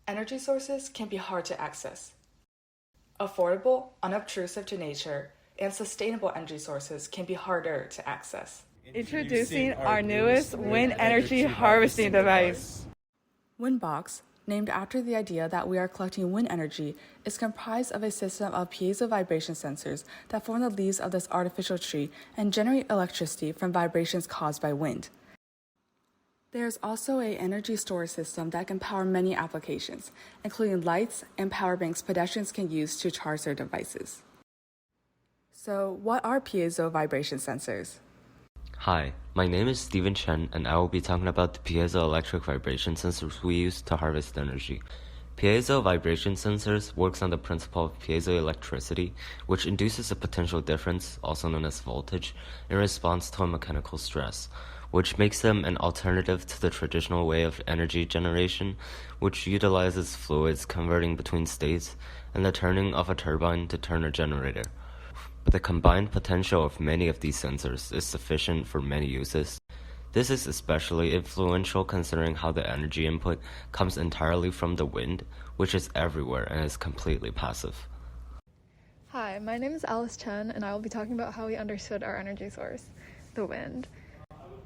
Energy sources can be hard to access. Affordable, unobtrusive to nature, and sustainable energy sources can be harder to access. Introducing our newest wind energy harvesting device. Windbox, named after the idea that we are collecting wind energy, is comprised of a system of piezo vibration sensors that form the leaves of this artificial tree and generate electricity from vibrations caused by wind. There's also an energy storage system that can power many applications, including lights and power banks pedestrians can use to charge their devices. So, what are piezo vibration sensors? Hi, my name is Chen, and I will be talking about the piezoelectric vibration sensors we use to harvest energy. Piezo vibration sensors works on the principle of piezoelectricity, which induces a potential difference, also known as voltage, in response to a mechanical stress, which makes them an alternative to the traditional way of energy generation, which utilizes fluids converting between states and the turning of a turbine to turn a generator. But the combined potential of many of these sensors is sufficient for many uses. This is especially influential considering how the energy input comes entirely from the wind, which is everywhere and is completely passive. Hi, my name is Chen, and I will be talking about how we understood our energy source, the wind.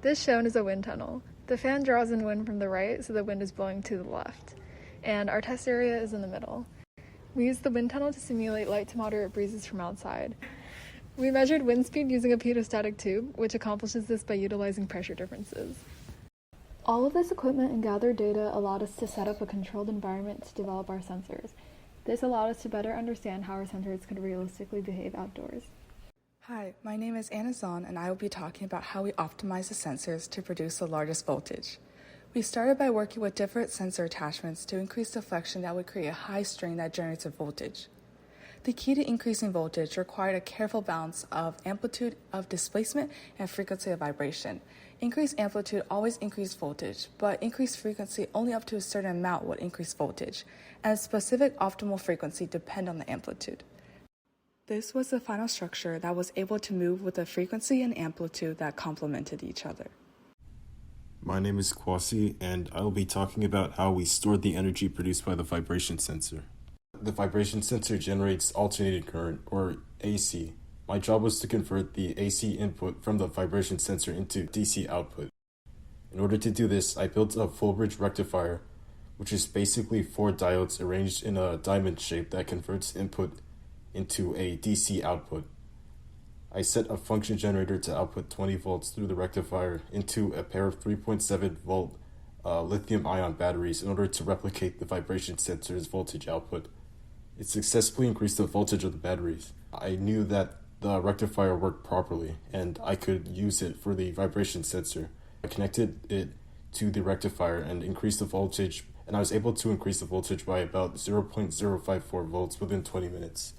This shown is a wind tunnel. The fan draws in wind from the right, so the wind is blowing to the left, and our test area is in the middle. We used the wind tunnel to simulate light to moderate breezes from outside. We measured wind speed using a pedostatic tube, which accomplishes this by utilizing pressure differences. All of this equipment and gathered data allowed us to set up a controlled environment to develop our sensors. This allowed us to better understand how our sensors could realistically behave outdoors. Hi, my name is Anna Zhong, and I will be talking about how we optimize the sensors to produce the largest voltage. We started by working with different sensor attachments to increase deflection that would create a high strain that generates a voltage. The key to increasing voltage required a careful balance of amplitude of displacement and frequency of vibration. Increased amplitude always increased voltage, but increased frequency only up to a certain amount would increase voltage, and a specific optimal frequency depend on the amplitude. This was the final structure that was able to move with a frequency and amplitude that complemented each other. My name is Kwasi, and I will be talking about how we stored the energy produced by the vibration sensor. The vibration sensor generates alternating current, or AC. My job was to convert the AC input from the vibration sensor into DC output. In order to do this, I built a full-bridge rectifier, which is basically 4 diodes arranged in a diamond shape that converts input into a DC output. I set a function generator to output 20 volts through the rectifier into a pair of 3.7 volt lithium-ion batteries in order to replicate the vibration sensor's voltage output. It successfully increased the voltage of the batteries. I knew that the rectifier worked properly, and I could use it for the vibration sensor. I connected it to the rectifier and increased the voltage, and I was able to increase the voltage by about 0.054 volts within 20 minutes.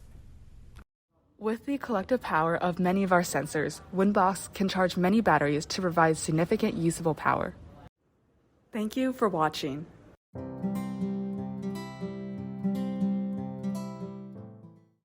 With the collective power of many of our sensors, Windbox can charge many batteries to provide significant usable power. Thank you for watching.